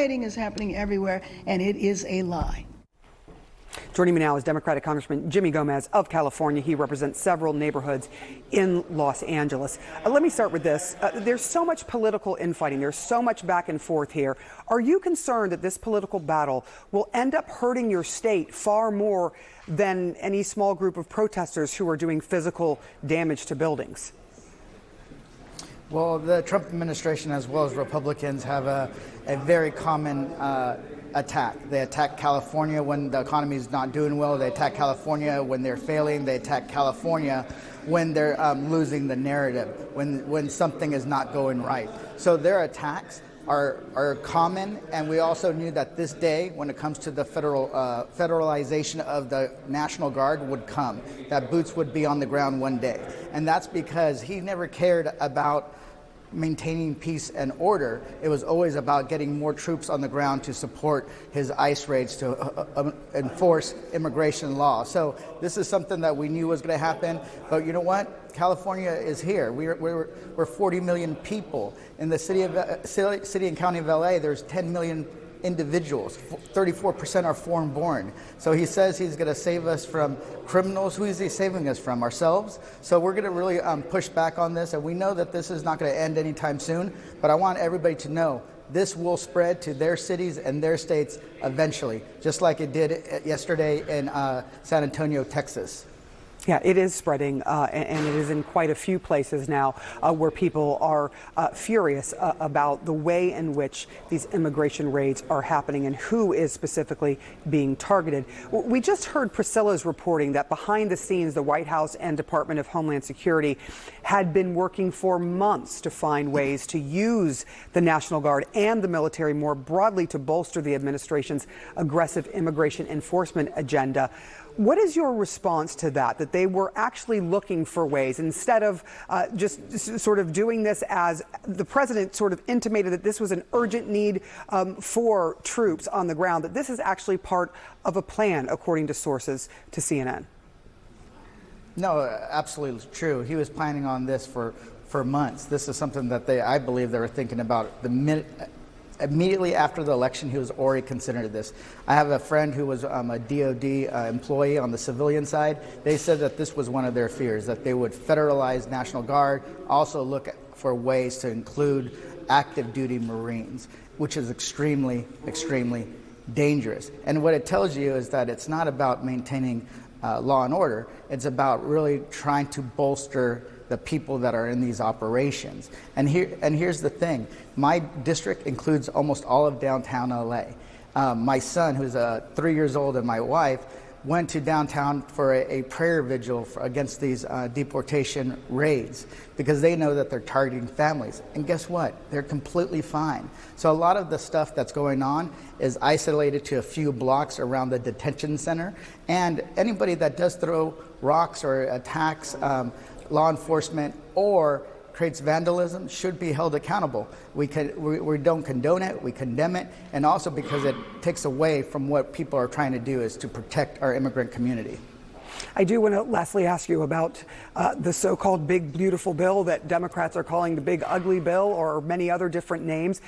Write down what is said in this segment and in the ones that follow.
rioting is happening everywhere, and it is a lie. Joining me now is Democratic Congressman Jimmy Gomez of California. He represents several neighborhoods in Los Angeles. Let me start with this. There's so much political infighting. There's so much back and forth here. Are you concerned that this political battle will end up hurting your state far more than any small group of protesters who are doing physical damage to buildings? Well, the Trump administration, as well as Republicans, have a very common attack. They attack California when the economy is not doing well. They attack California when they're failing. They attack California when they're losing the narrative, when something is not going right. So their attacks are common, and we also knew that this day, when it comes to the federalization of the National Guard, would come, that boots would be on the ground one day. And that's because he never cared about maintaining peace and order. It was always about getting more troops on the ground to support his ICE raids to enforce immigration law. So this is something that we knew was going to happen. But you know what? California is here. We're 40 million people. In the city and county of LA, there's 10 million individuals. 34% are foreign born. So he says he's going to save us from criminals. Who is he saving us from? Ourselves? So we're going to really push back on this. And we know that this is not going to end anytime soon. But I want everybody to know this will spread to their cities and their states eventually, just like it did yesterday in San Antonio, Texas. Yeah, it is spreading, and it is in quite a few places now where people are furious about the way in which these immigration raids are happening and who is specifically being targeted. We just heard Priscilla's reporting that behind the scenes, the White House and Department of Homeland Security had been working for months to find ways to use the National Guard and the military more broadly to bolster the administration's aggressive immigration enforcement agenda. What is your response to that they were actually looking for ways instead of just sort of doing this as the president sort of intimated that this was an urgent need for troops on the ground, that this is actually part of a plan, according to sources to CNN? No, absolutely true. He was planning on this for months. This is something that I believe they were thinking about the minute. Immediately after the election, he was already considering this. I have a friend who was a DOD employee on the civilian side. They said that this was one of their fears, that they would federalize National Guard, also look for ways to include active duty Marines, which is extremely, extremely dangerous. And what it tells you is that it's not about maintaining law and order. It's about really trying to bolster the people that are in these operations. And here's the thing. My district includes almost all of downtown LA. My son, who's 3 years old, and my wife went to downtown for a prayer vigil against these deportation raids because they know that they're targeting families. And guess what? They're completely fine. So a lot of the stuff that's going on is isolated to a few blocks around the detention center. And anybody that does throw rocks or attacks law enforcement or creates vandalism should be held accountable. We don't condone it, we condemn it, and also because it takes away from what people are trying to do, is to protect our immigrant community. I do want to lastly ask you about the so-called Big Beautiful Bill that Democrats are calling the Big Ugly Bill, or many other different names,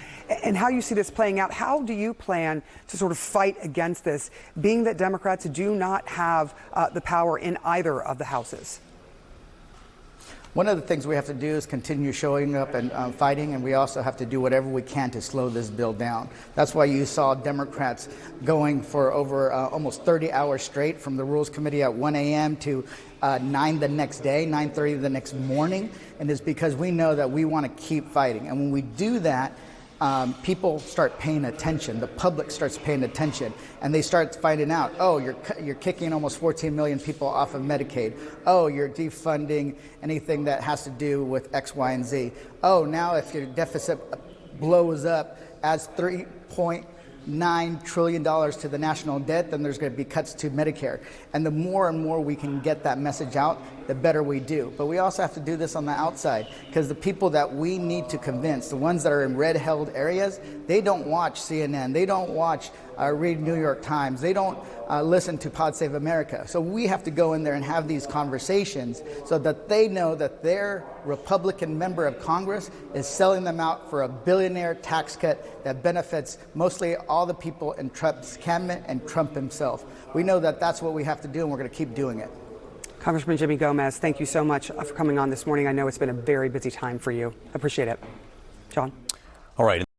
and how you see this playing out. How do you plan to sort of fight against this, being that Democrats do not have the power in either of the houses? One of the things we have to do is continue showing up and fighting, and we also have to do whatever we can to slow this bill down. That's why you saw Democrats going for over almost 30 hours straight from the Rules Committee at 1 a.m. to 9 the next day, 9:30 the next morning, and it's because we know that we want to keep fighting. And when we do that, people start paying attention. The public starts paying attention, and they start finding out, oh, you're kicking almost 14 million people off of Medicaid. Oh, you're defunding anything that has to do with X, Y, and Z. Oh, now if your deficit blows up, adds $3.9 trillion to the national debt, then there's going to be cuts to Medicare. And the more and more we can get that message out, the better we do. But we also have to do this on the outside, because the people that we need to convince, the ones that are in red-held areas, they don't watch CNN, they don't watch read New York Times. They don't listen to Pod Save America. So we have to go in there and have these conversations so that they know that their Republican member of Congress is selling them out for a billionaire tax cut that benefits mostly all the people in Trump's cabinet and Trump himself. We know that that's what we have to do, and we're going to keep doing it. Congressman Jimmy Gomez, thank you so much for coming on this morning. I know it's been a very busy time for you. Appreciate it. John. All right.